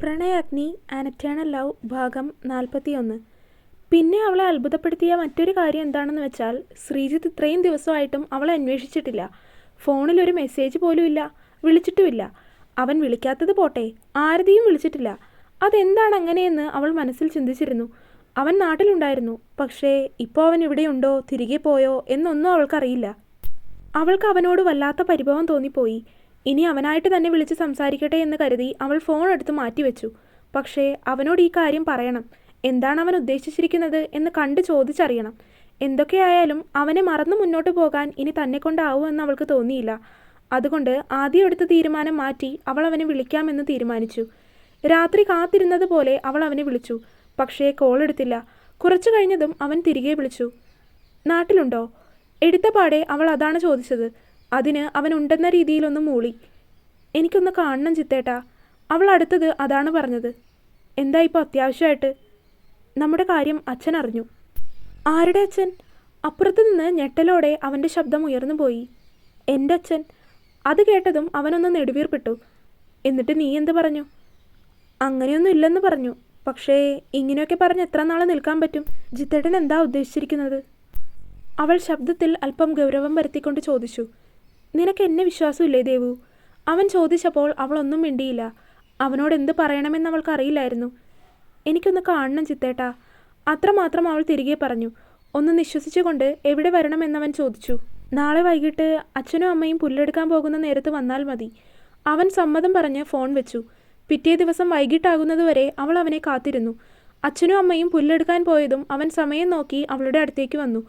Pranayagni an eternal love ഭാഗം 41. പിന്നെ അവളെ അത്ഭുതപ്പെടുത്തിയ മറ്റൊരു കാര്യം എന്താണെന്ന് വെച്ചാൽ, ശ്രീജിത്ത് ഇത്രയും ദിവസമായിട്ടും അവളെ അന്വേഷിച്ചിട്ടില്ല. ഫോണിലൊരു മെസ്സേജ് പോലും ഇല്ല, വിളിച്ചിട്ടുമില്ല. അവൻ വിളിക്കാത്തത് പോട്ടെ, ആരതിയും വിളിച്ചിട്ടില്ല. അതെന്താണ് അങ്ങനെയെന്ന് അവൾ മനസ്സിൽ ചിന്തിച്ചിരുന്നു. അവൻ നാട്ടിലുണ്ടായിരുന്നു, പക്ഷേ ഇപ്പോൾ അവൻ ഇവിടെയുണ്ടോ, തിരികെ പോയോ എന്നൊന്നും അവൾക്കറിയില്ല. അവൾക്ക് അവനോട് വല്ലാത്ത പരിഭവം തോന്നിപ്പോയി. ഇനി അവനായിട്ട് തന്നെ വിളിച്ച് സംസാരിക്കട്ടെ എന്ന് കരുതി അവൾ ഫോൺ എടുത്ത് മാറ്റിവെച്ചു. പക്ഷേ അവനോട് ഈ കാര്യം പറയണം. എന്താണ് അവൻ ഉദ്ദേശിച്ചിരിക്കുന്നത് എന്ന് കണ്ട് ചോദിച്ചറിയണം. എന്തൊക്കെയായാലും അവനെ മറന്നു മുന്നോട്ട് പോകാൻ ഇനി തന്നെക്കൊണ്ടാവുമെന്ന് അവൾക്ക് തോന്നിയില്ല. അതുകൊണ്ട് ആദ്യം എടുത്ത തീരുമാനം മാറ്റി അവൾ അവനെ വിളിക്കാമെന്ന് തീരുമാനിച്ചു. രാത്രി കാത്തിരുന്നത് പോലെ അവൾ അവനെ വിളിച്ചു. പക്ഷേ കോൾ എടുത്തില്ല. കുറച്ചു കഴിഞ്ഞതും അവൻ തിരികെ വിളിച്ചു. നാട്ടിലുണ്ടോ? എടുത്ത പാടെ അവൾ അതാണ് ചോദിച്ചത്. അതിന് അവൻ ഉണ്ടെന്ന രീതിയിലൊന്ന് മൂളി. എനിക്കൊന്ന് കാണണം ചിത്തേട്ടാ. അവൾ അടുത്തത് അതാണ് പറഞ്ഞത്. എന്താ ഇപ്പോൾ അത്യാവശ്യമായിട്ട്? നമ്മുടെ കാര്യം അച്ഛൻ അറിഞ്ഞു. ആരുടെ അച്ഛൻ? അപ്പുറത്ത് നിന്ന് ഞെട്ടലോടെ അവൻ്റെ ശബ്ദം ഉയർന്നു പോയി. എൻ്റെ അച്ഛൻ. അത് കേട്ടതും അവനൊന്ന് നെടുവീർപ്പിട്ടു. എന്നിട്ട് നീ എന്ത് പറഞ്ഞു? അങ്ങനെയൊന്നും ഇല്ലെന്ന് പറഞ്ഞു. പക്ഷേ ഇങ്ങനെയൊക്കെ പറഞ്ഞ് എത്ര നാൾ നിൽക്കാൻ പറ്റും? ജിത്തേട്ടൻ എന്താ ഉദ്ദേശിച്ചിരിക്കുന്നത്? അവൾ ശബ്ദത്തിൽ അല്പം ഗൗരവം വരുത്തിക്കൊണ്ട് ചോദിച്ചു. നിനക്ക് എന്നെ വിശ്വാസമില്ലേ ദേവു? അവൻ ചോദിച്ചപ്പോൾ അവളൊന്നും മിണ്ടിയില്ല. അവനോട് എന്ത് പറയണമെന്ന് അവൾക്കറിയില്ലായിരുന്നു. എനിക്കൊന്ന് കാണണം ചിത്തേട്ടാ, അത്രമാത്രം അവൾ തിരികെ പറഞ്ഞു. ഒന്ന് നിശ്വസിച്ചുകൊണ്ട് എവിടെ വരണമെന്നവൻ ചോദിച്ചു. നാളെ വൈകിട്ട് അച്ഛനും അമ്മയും പുല്ലെടുക്കാൻ പോകുന്ന നേരത്ത് വന്നാൽ മതി. അവൻ സമ്മതം പറഞ്ഞ് ഫോൺ വെച്ചു. പിറ്റേ ദിവസം വൈകിട്ടാകുന്നതുവരെ അവൾ അവനെ കാത്തിരുന്നു. അച്ഛനും അമ്മയും പുല്ലെടുക്കാൻ പോയതും അവൻ സമയം നോക്കി അവളുടെ അടുത്തേക്ക് വന്നു.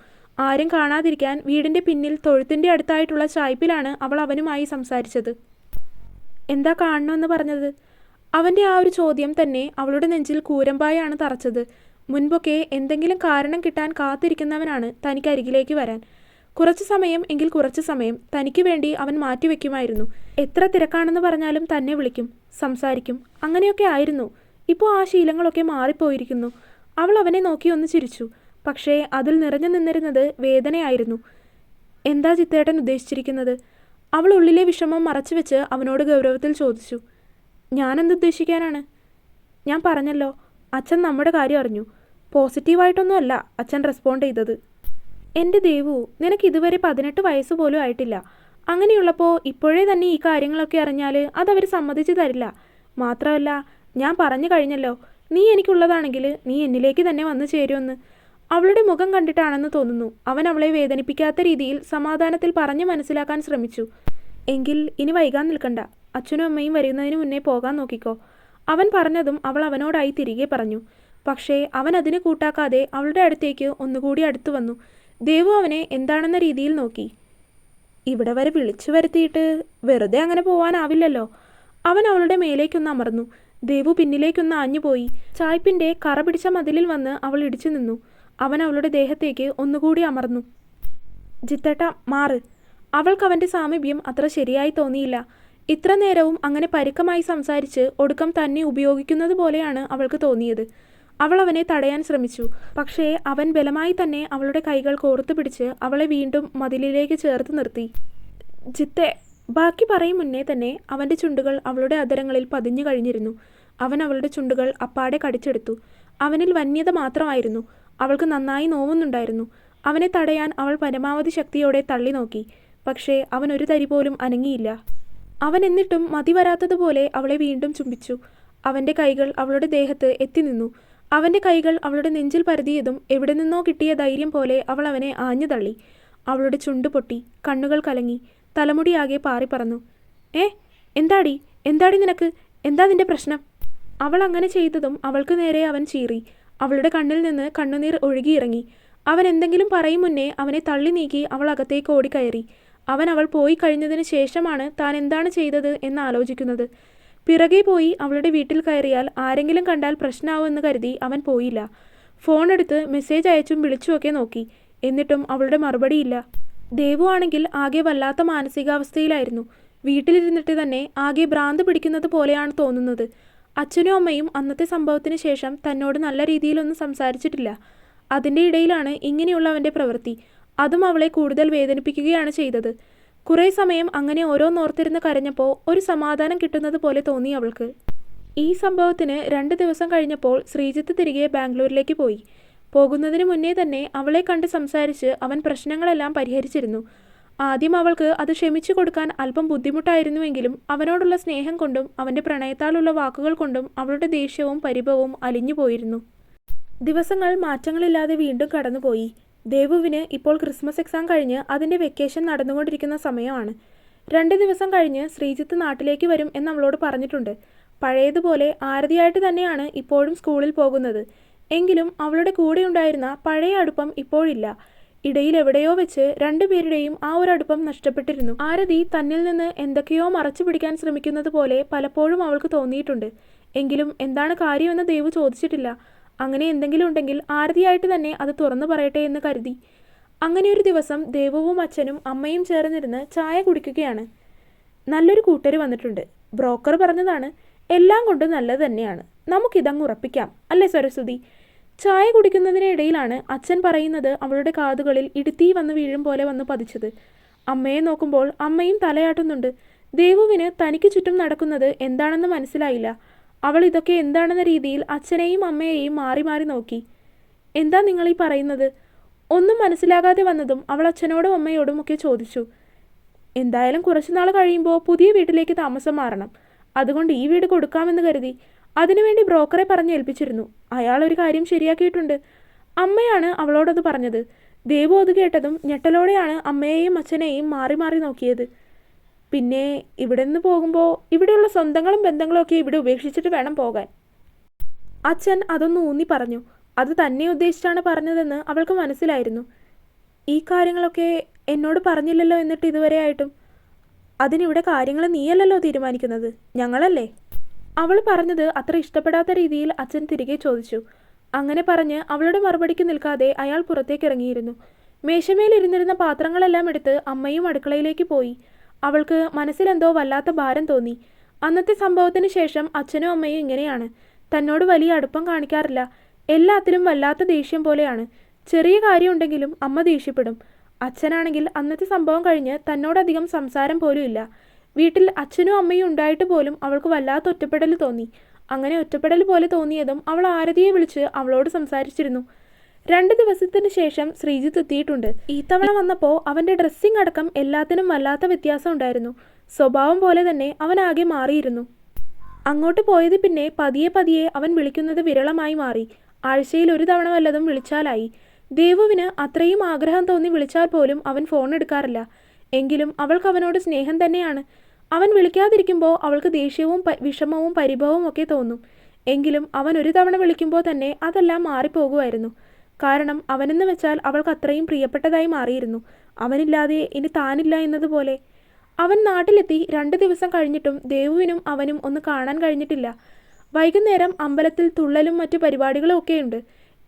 ആരും കാണാതിരിക്കാൻ വീടിൻ്റെ പിന്നിൽ തൊഴുത്തിൻ്റെ അടുത്തായിട്ടുള്ള ചായ്പിലാണ് അവൾ അവനുമായി സംസാരിച്ചത്. എന്താ കാണണമെന്ന് പറഞ്ഞത്? അവൻ്റെ ആ ഒരു ചോദ്യം തന്നെ അവളുടെ നെഞ്ചിൽ കൂരമ്പായാണ് തറച്ചത്. മുൻപൊക്കെ എന്തെങ്കിലും കാരണം കിട്ടാൻ കാത്തിരിക്കുന്നവനാണ് തനിക്ക് അരികിലേക്ക് വരാൻ. കുറച്ചു സമയം എങ്കിൽ കുറച്ചു സമയം തനിക്ക് വേണ്ടി അവൻ മാറ്റിവെക്കുമായിരുന്നു. എത്ര തിരക്കാണെന്ന് പറഞ്ഞാലും തന്നെ വിളിക്കും, സംസാരിക്കും. അങ്ങനെയൊക്കെ ആയിരുന്നു. ഇപ്പോൾ ആ ശീലങ്ങളൊക്കെ മാറിപ്പോയിരിക്കുന്നു. അവൾ അവനെ നോക്കി ഒന്ന് ചിരിച്ചു. പക്ഷേ അതിൽ നിറഞ്ഞു നിന്നിരുന്നത് വേദനയായിരുന്നു. എന്താ ചിത്തേട്ടൻ ഉദ്ദേശിച്ചിരിക്കുന്നത്? അവൾ ഉള്ളിലെ വിഷമം മറച്ചുവെച്ച് അവനോട് ഗൗരവത്തിൽ ചോദിച്ചു. ഞാനെന്തുദ്ദേശിക്കാനാണ്? ഞാൻ പറഞ്ഞല്ലോ, അച്ഛൻ നമ്മുടെ കാര്യം അറിഞ്ഞു. പോസിറ്റീവായിട്ടൊന്നും അല്ല അച്ഛൻ റെസ്പോണ്ട് ചെയ്തത്. എൻ്റെ ദേവു, നിനക്ക് ഇതുവരെ 18 വയസ്സ് പോലും ആയിട്ടില്ല. അങ്ങനെയുള്ളപ്പോൾ ഇപ്പോഴേ തന്നെ ഈ കാര്യങ്ങളൊക്കെ അറിഞ്ഞാൽ അതവർ സമ്മതിച്ചു തരില്ല. മാത്രമല്ല, ഞാൻ പറഞ്ഞു കഴിഞ്ഞല്ലോ, നീ എനിക്കുള്ളതാണെങ്കിൽ നീ എന്നിലേക്ക് തന്നെ വന്നു ചേരുമെന്ന്. അവളുടെ മുഖം കണ്ടിട്ടാണെന്ന് തോന്നുന്നു അവൻ അവളെ വേദനിപ്പിക്കാത്ത രീതിയിൽ സമാധാനത്തിൽ പറഞ്ഞു മനസ്സിലാക്കാൻ ശ്രമിച്ചു. എങ്കിൽ ഇനി വൈകാൻ നിൽക്കണ്ട, അച്ഛനും അമ്മയും വരുന്നതിന് മുന്നേ പോകാൻ നോക്കിക്കോ. അവൻ പറഞ്ഞതും അവൾ അവനോടായി തിരികെ പറഞ്ഞു. പക്ഷേ അവൻ അതിന് കൂട്ടാക്കാതെ അവളുടെ അടുത്തേക്ക് ഒന്നുകൂടി അടുത്തു വന്നു. ദേവു അവനെ എന്താണെന്ന രീതിയിൽ നോക്കി. ഇവിടെ വരെ വിളിച്ചു വരുത്തിയിട്ട് വെറുതെ അങ്ങനെ പോവാനാവില്ലല്ലോ. അവൻ അവളുടെ മേലേക്കൊന്ന് അമർന്നു. ദേവു പിന്നിലേക്കൊന്ന് ആഞ്ഞുപോയി. ചായ്പിൻ്റെ കറ പിടിച്ച മതിലിൽ വന്ന് അവൾ ഇടിച്ചു നിന്നു. അവൻ അവളുടെ ദേഹത്തേക്ക് ഒന്നുകൂടി അമർന്നു. ജിത്തേട്ട മാറ്. അവൾക്ക് അവൻ്റെ സാമീപ്യം അത്ര ശരിയായി തോന്നിയില്ല. ഇത്ര നേരവും അങ്ങനെ പരുക്കമായി സംസാരിച്ച് ഒടുക്കം തന്നെ ഉപയോഗിക്കുന്നത് പോലെയാണ് അവൾക്ക് തോന്നിയത്. അവൾ അവനെ തടയാൻ ശ്രമിച്ചു. പക്ഷേ അവൻ ബലമായി തന്നെ അവളുടെ കൈകൾ കോർത്തു പിടിച്ച് അവളെ വീണ്ടും മതിലിലേക്ക് ചേർത്ത് നിർത്തി. ജിത്തെ. ബാക്കി പറയും മുന്നേ തന്നെ അവൻ്റെ ചുണ്ടുകൾ അവളുടെ അധരങ്ങളിൽ പതിഞ്ഞു കഴിഞ്ഞിരുന്നു. അവൻ അവളുടെ ചുണ്ടുകൾ അപ്പാടെ കടിച്ചെടുത്തു. അവനിൽ വന്യത മാത്രമായിരുന്നു. അവൾക്ക് നന്നായി നോവുന്നുണ്ടായിരുന്നു. അവനെ തടയാൻ അവൾ പരമാവധി ശക്തിയോടെ തള്ളി നോക്കി. പക്ഷേ അവൻ ഒരു തരി പോലും അനങ്ങിയില്ല. അവൻ എന്നിട്ടും മതി വരാത്തതുപോലെ അവളെ വീണ്ടും ചുംബിച്ചു. അവൻ്റെ കൈകൾ അവളുടെ ദേഹത്ത് എത്തി നിന്നു. അവൻ്റെ കൈകൾ അവളുടെ നെഞ്ചിൽ പരതിയതും എവിടെ നിന്നോ കിട്ടിയ ധൈര്യം പോലെ അവൾ അവനെ ആഞ്ഞു തള്ളി. അവളുടെ ചുണ്ടു പൊട്ടി, കണ്ണുകൾ കലങ്ങി, തലമുടിയാകെ പാറിപ്പറന്നു. എന്താടി എന്താടി നിനക്ക്? എന്താ നിന്റെ പ്രശ്നം? അവൾ അങ്ങനെ ചെയ്തതും അവൾക്ക് നേരെ അവൻ ചീറി. അവളുടെ കണ്ണിൽ നിന്ന് കണ്ണുനീർ ഒഴുകിയിറങ്ങി. അവൻ എന്തെങ്കിലും പറയും മുന്നേ അവനെ തള്ളി നീക്കി അവൾ അകത്തേക്ക് ഓടിക്കയറി. അവൾ പോയി കഴിഞ്ഞതിന് ശേഷമാണ് താൻ എന്താണ് ചെയ്തത് എന്ന് ആലോചിക്കുന്നത്. പിറകെ പോയി അവളുടെ വീട്ടിൽ കയറിയാൽ ആരെങ്കിലും കണ്ടാൽ പ്രശ്നമാവുമെന്ന് കരുതി അവൻ പോയില്ല. ഫോൺ എടുത്ത് മെസ്സേജ് അയച്ചും വിളിച്ചുമൊക്കെ നോക്കി. എന്നിട്ടും അവളുടെ മറുപടിയില്ല. ദേവു ആണെങ്കിൽ ആകെ വല്ലാത്ത മാനസികാവസ്ഥയിലായിരുന്നു. വീട്ടിലിരുന്നിട്ട് തന്നെ ആകെ ഭ്രാന്ത് പിടിക്കുന്നത് പോലെയാണ് തോന്നുന്നത്. അച്ഛനും അമ്മയും അന്നത്തെ സംഭവത്തിന് ശേഷം തന്നോട് നല്ല രീതിയിലൊന്നും സംസാരിച്ചിട്ടില്ല. അതിൻ്റെ ഇടയിലാണ് ഇങ്ങനെയുള്ള അവൻ്റെ പ്രവൃത്തി. അതും അവളെ കൂടുതൽ വേദനിപ്പിക്കുകയാണ് ചെയ്തത്. കുറേ സമയം അങ്ങനെ ഓരോന്നോർത്തിരുന്ന് കരഞ്ഞപ്പോൾ ഒരു സമാധാനം കിട്ടുന്നത് പോലെ തോന്നി അവൾക്ക്. ഈ സംഭവത്തിന് 2 ദിവസം കഴിഞ്ഞപ്പോൾ ശ്രീജിത്ത് തിരികെ ബാംഗ്ലൂരിലേക്ക് പോയി. പോകുന്നതിന് മുന്നേ തന്നെ അവളെ കണ്ട് സംസാരിച്ച് അവൻ പ്രശ്നങ്ങളെല്ലാം പരിഹരിച്ചിരുന്നു. ആദ്യം അവൾക്ക് അത് ക്ഷമിച്ചു കൊടുക്കാൻ അല്പം ബുദ്ധിമുട്ടായിരുന്നുവെങ്കിലും അവനോടുള്ള സ്നേഹം കൊണ്ടും അവൻ്റെ പ്രണയത്താലുള്ള വാക്കുകൾ കൊണ്ടും അവളുടെ ദേഷ്യവും പരിഭവവും അലിഞ്ഞു പോയിരുന്നു. ദിവസങ്ങൾ മാറ്റങ്ങളില്ലാതെ വീണ്ടും കടന്നുപോയി. ദേവുവിന് ഇപ്പോൾ ക്രിസ്മസ് എക്സാം കഴിഞ്ഞ് അതിൻ്റെ വെക്കേഷൻ നടന്നുകൊണ്ടിരിക്കുന്ന സമയമാണ്. 2 ദിവസം കഴിഞ്ഞ് ശ്രീജിത്ത് നാട്ടിലേക്ക് വരും എന്ന് അവളോട് പറഞ്ഞിട്ടുണ്ട്. പഴയതുപോലെ ആരതിയായിട്ട് തന്നെയാണ് ഇപ്പോഴും സ്കൂളിൽ പോകുന്നത്. എങ്കിലും അവളുടെ കൂടെ ഉണ്ടായിരുന്ന പഴയ അടുപ്പം ഇപ്പോഴില്ല. ഇടയിൽ എവിടെയോ വെച്ച് രണ്ടുപേരുടെയും ആ ഒരു അടുപ്പം നഷ്ടപ്പെട്ടിരുന്നു. ആരതി തന്നിൽ നിന്ന് എന്തൊക്കെയോ മറച്ചു പിടിക്കാൻ ശ്രമിക്കുന്നത് പോലെ പലപ്പോഴും അവൾക്ക് തോന്നിയിട്ടുണ്ട്. എങ്കിലും എന്താണ് കാര്യമെന്ന് ദേവു ചോദിച്ചിട്ടില്ല. അങ്ങനെ എന്തെങ്കിലും ഉണ്ടെങ്കിൽ ആരതിയായിട്ട് തന്നെ അത് തുറന്നു പറയട്ടെ എന്ന് കരുതി. അങ്ങനെയൊരു ദിവസം ദേവുവും അച്ഛനും അമ്മയും ചേർന്നിരുന്ന് ചായ കുടിക്കുകയാണ്. നല്ലൊരു കൂട്ടർ വന്നിട്ടുണ്ട്. ബ്രോക്കർ പറഞ്ഞതാണ്, എല്ലാം കൊണ്ടും നല്ലത് തന്നെയാണ്, നമുക്കിതങ്ങ് ഉറപ്പിക്കാം അല്ലേ സരസ്വതി? ചായ കുടിക്കുന്നതിനിടയിലാണ് അച്ഛൻ പറയുന്നത് അവളുടെ കാതുകളിൽ ഇടുത്തി വന്ന് വീഴും പോലെ വന്ന് പതിച്ചത്. അമ്മയെ നോക്കുമ്പോൾ അമ്മയും തലയാട്ടുന്നുണ്ട്. ദേവുവിന് തനിക്ക് ചുറ്റും നടക്കുന്നത് എന്താണെന്ന് മനസ്സിലായില്ല. അവൾ ഇതൊക്കെ എന്താണെന്ന രീതിയിൽ അച്ഛനെയും അമ്മയെയും മാറി മാറി നോക്കി. എന്താ നിങ്ങളീ പറയുന്നത്? ഒന്നും മനസ്സിലാകാതെ വന്നതും അവൾ അച്ഛനോടും അമ്മയോടും ഒക്കെ ചോദിച്ചു. എന്തായാലും കുറച്ചുനാൾ കഴിയുമ്പോൾ പുതിയ വീട്ടിലേക്ക് താമസം മാറണം. അതുകൊണ്ട് ഈ വീട് കൊടുക്കാമെന്ന് കരുതി. അതിനുവേണ്ടി ബ്രോക്കറെ പറഞ്ഞ് ഏൽപ്പിച്ചിരുന്നു. അയാൾ ഒരു കാര്യം ശരിയാക്കിയിട്ടുണ്ട്. അമ്മയാണ് അവളോടത് പറഞ്ഞത്. ദേവു അത് കേട്ടതും ഞെട്ടലോടെയാണ് അമ്മയെയും അച്ഛനെയും മാറി മാറി നോക്കിയത്. പിന്നെ ഇവിടെ നിന്ന് പോകുമ്പോൾ ഇവിടെയുള്ള സ്വന്തങ്ങളും ബന്ധങ്ങളും ഒക്കെ ഇവിടെ ഉപേക്ഷിച്ചിട്ട് വേണം പോകാൻ. അച്ഛൻ അതൊന്ന് ഊന്നി പറഞ്ഞു. അത് തന്നെ ഉദ്ദേശിച്ചാണ് പറഞ്ഞതെന്ന് അവൾക്ക് മനസ്സിലായിരുന്നു. ഈ കാര്യങ്ങളൊക്കെ എന്നോട് പറഞ്ഞില്ലല്ലോ എന്നിട്ട് ഇതുവരെ ആയിട്ടും. അതിനിവിടെ കാര്യങ്ങൾ നീയല്ലല്ലോ തീരുമാനിക്കുന്നത്, ഞങ്ങളല്ലേ? അവൾ പറഞ്ഞത് അത്ര ഇഷ്ടപ്പെടാത്ത രീതിയിൽ അച്ഛൻ തിരികെ ചോദിച്ചു. അങ്ങനെ പറഞ്ഞ് അവളുടെ മറുപടിക്ക് നിൽക്കാതെ അയാൾ പുറത്തേക്ക് ഇറങ്ങിയിരുന്നു. മേശമേലിരുന്നിരുന്ന പാത്രങ്ങളെല്ലാം എടുത്ത് അമ്മയും അടുക്കളയിലേക്ക് പോയി. അവൾക്ക് മനസ്സിലെന്തോ വല്ലാത്ത ഭാരം തോന്നി. അന്നത്തെ സംഭവത്തിന് ശേഷം അച്ഛനും അമ്മയും ഇങ്ങനെയാണ്. തന്നോട് വലിയ അടുപ്പം കാണിക്കാറില്ല. എല്ലാത്തിലും വല്ലാത്ത ദേഷ്യം പോലെയാണ്. ചെറിയ കാര്യമുണ്ടെങ്കിലും അമ്മ ദേഷ്യപ്പെടും. അച്ഛനാണെങ്കിൽ അന്നത്തെ സംഭവം കഴിഞ്ഞ് തന്നോടധികം സംസാരം പോലും ഇല്ല. വീട്ടിൽ അച്ഛനും അമ്മയും ഉണ്ടായിട്ട് പോലും അവൾക്ക് വല്ലാത്ത ഒറ്റപ്പെടൽ തോന്നി. അങ്ങനെ ഒറ്റപ്പെടൽ പോലെ തോന്നിയതും അവൾ ആരതിയെ വിളിച്ച് അവളോട് സംസാരിച്ചിരുന്നു. 2 ദിവസത്തിന് ശേഷം ശ്രീജിത്ത് എത്തിയിട്ടുണ്ട്. ഈ തവണ വന്നപ്പോൾ അവൻ്റെ ഡ്രസ്സിംഗ് അടക്കം എല്ലാത്തിനും വല്ലാത്ത വ്യത്യാസം ഉണ്ടായിരുന്നു. സ്വഭാവം പോലെ തന്നെ അവൻ ആകെ മാറിയിരുന്നു. അങ്ങോട്ട് പോയത് പിന്നെ പതിയെ പതിയെ അവൻ വിളിക്കുന്നത് വിരളമായി മാറി. ആഴ്ചയിൽ 1 തവണ വല്ലതും വിളിച്ചാലായി. ദേവുവിന് അത്രയും ആഗ്രഹം തോന്നി വിളിച്ചാൽ പോലും അവൻ ഫോൺ എടുക്കാറില്ല. എങ്കിലും അവൾക്ക് അവനോട് സ്നേഹം തന്നെയാണ്. അവൻ വിളിക്കാതിരിക്കുമ്പോൾ അവൾക്ക് ദേഷ്യവും വിഷമവും പരിഭവവും ഒക്കെ തോന്നും. എങ്കിലും അവൻ 1 തവണ വിളിക്കുമ്പോൾ തന്നെ അതെല്ലാം മാറിപ്പോകുമായിരുന്നു. കാരണം അവനെന്ന് വെച്ചാൽ അവൾക്ക് അത്രയും പ്രിയപ്പെട്ടതായി മാറിയിരുന്നു. അവനില്ലാതെ ഇനി താനില്ല എന്നതുപോലെ. അവൻ നാട്ടിലെത്തി 2 ദിവസം കഴിഞ്ഞിട്ടും ദേവുവിനും അവനും ഒന്ന് കാണാൻ കഴിഞ്ഞിട്ടില്ല. വൈകുന്നേരം അമ്പലത്തിൽ തുള്ളലും മറ്റു പരിപാടികളും ഒക്കെയുണ്ട്.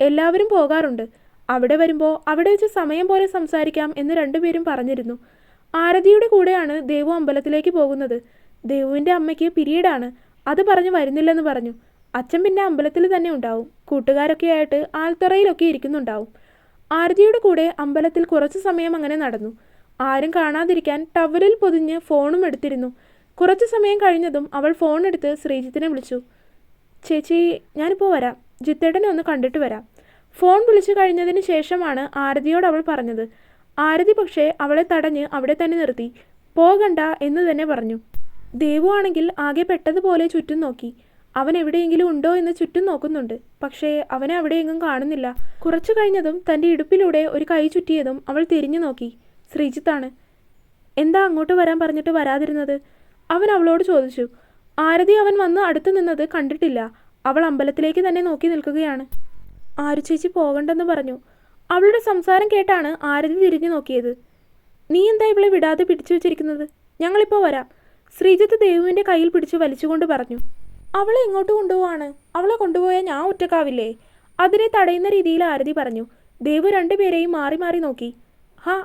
എല്ലാവരും പോകാറുണ്ട്. അവിടെ വരുമ്പോൾ അവിടെ വെച്ച് സമയം പോലെ സംസാരിക്കാം എന്ന് 2 പേരും പറഞ്ഞിരുന്നു. ആരതിയുടെ കൂടെയാണ് ദേവു അമ്പലത്തിലേക്ക് പോകുന്നത്. ദേവുവിൻ്റെ അമ്മയ്ക്ക് പിരീഡാണ്. അത് പറഞ്ഞ് വരുന്നില്ലെന്ന് പറഞ്ഞു. അച്ഛൻ പിന്നെ അമ്പലത്തിൽ തന്നെ ഉണ്ടാവും. കൂട്ടുകാരൊക്കെ ആയിട്ട് ആൽത്തറയിലൊക്കെ ഇരിക്കുന്നുണ്ടാവും. ആരതിയുടെ കൂടെ അമ്പലത്തിൽ കുറച്ച് സമയം അങ്ങനെ നടന്നു. ആരും കാണാതിരിക്കാൻ ടവലിൽ പൊതിഞ്ഞ് ഫോണും എടുത്തിരുന്നു. കുറച്ച് സമയം കഴിഞ്ഞതും അവൾ ഫോൺ എടുത്ത് ശ്രീജിത്തിനെ വിളിച്ചു. ചേച്ചി, ഞാനിപ്പോൾ വരാം. ജിത്തേട്ടനെ ഒന്ന് കണ്ടിട്ട് വരാം. ഫോൺ വിളിച്ചു കഴിഞ്ഞതിന് ശേഷമാണ് ആരതിയോട് അവൾ പറഞ്ഞത്. ആരതി പക്ഷേ അവളെ തടഞ്ഞ് അവിടെ തന്നെ നിർത്തി. പോകണ്ട എന്ന് തന്നെ പറഞ്ഞു. ദേവു ആണെങ്കിൽ ആകെ പെട്ടതുപോലെ ചുറ്റും നോക്കി. അവൻ എവിടെയെങ്കിലും ഉണ്ടോ എന്ന് ചുറ്റും നോക്കുന്നുണ്ട്. പക്ഷേ അവനെ അവിടെയെങ്ങും കാണുന്നില്ല. കുറച്ചു കഴിഞ്ഞതും തൻ്റെ ഇടുപ്പിലൂടെ ഒരു കൈ ചുറ്റിയതും അവൾ തിരിഞ്ഞു നോക്കി. ശ്രീജിത്താണ്. എന്താ അങ്ങോട്ട് വരാൻ പറഞ്ഞിട്ട് വരാതിരുന്നത്? അവൻ അവളോട് ചോദിച്ചു. ആരതി അവൻ വന്ന് അടുത്ത് നിന്നത് കണ്ടിട്ടില്ല. അവൾ അമ്പലത്തിലേക്ക് തന്നെ നോക്കി നിൽക്കുകയാണ്. ആരു ചേച്ചി പോകണ്ടെന്ന് പറഞ്ഞു. അവളുടെ സംസാരം കേട്ടാണ് ആരതി തിരിഞ്ഞു നോക്കിയത്. നീ എന്താ ഇവളെ വിടാതെ പിടിച്ചു വെച്ചിരിക്കുന്നത്? ഞങ്ങളിപ്പോൾ വരാം. ശ്രീജിത്ത് ദേവുവിൻ്റെ കയ്യിൽ പിടിച്ച് വലിച്ചുകൊണ്ട് പറഞ്ഞു. അവളെ എങ്ങോട്ട് കൊണ്ടുപോവാണ്? അവളെ കൊണ്ടുപോയാൽ ഞാൻ ഒറ്റക്കാവില്ലേ? അതിനെ തടയുന്ന രീതിയിൽ ആരതി പറഞ്ഞു. ദേവു 2 പേരെയും മാറി മാറി നോക്കി. ഹാ,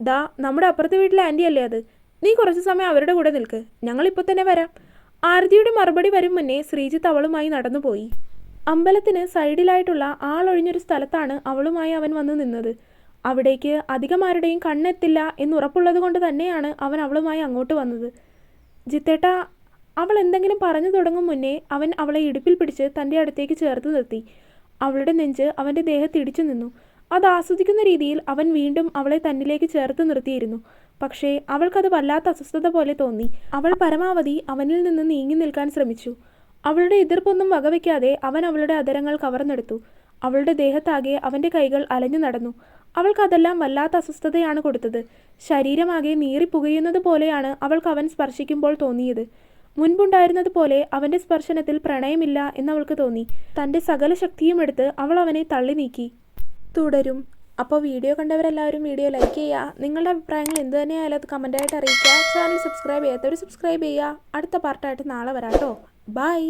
ദാ നമ്മുടെ അപ്പുറത്തെ വീട്ടിലെ ആൻറ്റി അല്ലേ അത്? നീ കുറച്ച് സമയം അവരുടെ കൂടെ നിൽക്ക്. ഞങ്ങളിപ്പോൾ തന്നെ വരാം. ആരതിയുടെ മറുപടി വരും മുന്നേ ശ്രീജിത്ത് അവളുമായി നടന്നുപോയി. അമ്പലത്തിന് സൈഡിലായിട്ടുള്ള ആളൊഴിഞ്ഞൊരു സ്ഥലത്താണ് അവളുമായി അവൻ വന്ന് നിന്നത്. അവിടേക്ക് അധികം ആരുടെയും കണ്ണെത്തില്ല എന്നുറപ്പുള്ളത് കൊണ്ട് തന്നെയാണ് അവൻ അവളുമായി അങ്ങോട്ട് വന്നത്. ജിത്തേട്ടാ, അവൾ എന്തെങ്കിലും പറഞ്ഞു തുടങ്ങും മുന്നേ അവൻ അവളെ ഇടുപ്പിൽ പിടിച്ച് തൻ്റെ അടുത്തേക്ക് ചേർത്ത് നിർത്തി. അവളുടെ നെഞ്ച് അവൻ്റെ ദേഹത്തിടിച്ചു നിന്നു. അത് ആസ്വദിക്കുന്ന രീതിയിൽ അവൻ വീണ്ടും അവളെ തന്നിലേക്ക് ചേർത്ത് നിർത്തിയിരുന്നു. പക്ഷേ അവൾക്കത് വല്ലാത്ത അസ്വസ്ഥത പോലെ തോന്നി. അവൾ പരമാവധി അവനിൽ നിന്ന് നീങ്ങി നിൽക്കാൻ ശ്രമിച്ചു. അവളുടെ എതിർപ്പൊന്നും വകവയ്ക്കാതെ അവൻ അവളുടെ അധരങ്ങൾ കവർന്നെടുത്തു. അവളുടെ ദേഹത്താകെ അവൻ്റെ കൈകൾ അലഞ്ഞു നടന്നു. അവൾക്കതെല്ലാം വല്ലാത്ത അസ്വസ്ഥതയാണ് കൊടുത്തത്. ശരീരമാകെ നീറിപ്പുകയുന്നത് പോലെയാണ് അവൾക്ക് അവൻ സ്പർശിക്കുമ്പോൾ തോന്നിയത്. മുൻപുണ്ടായിരുന്നത് പോലെ അവൻ്റെ സ്പർശനത്തിൽ പ്രണയമില്ല എന്നവൾക്ക് തോന്നി. തൻ്റെ സകല ശക്തിയും എടുത്ത് അവൾ അവനെ തള്ളി നീക്കി. തുടരും. അപ്പോൾ വീഡിയോ കണ്ടവരെല്ലാവരും വീഡിയോ ലൈക്ക് ചെയ്യുക. നിങ്ങളുടെ അഭിപ്രായങ്ങൾ എന്ത് തന്നെയായാലും അത് കമൻറ്റായിട്ട് അറിയിക്കുക. ചാനൽ സബ്സ്ക്രൈബ് ചെയ്യാത്തവർ സബ്സ്ക്രൈബ് ചെയ്യുക. അടുത്ത പാർട്ടായിട്ട് നാളെ വരാം കേട്ടോ. ബൈ.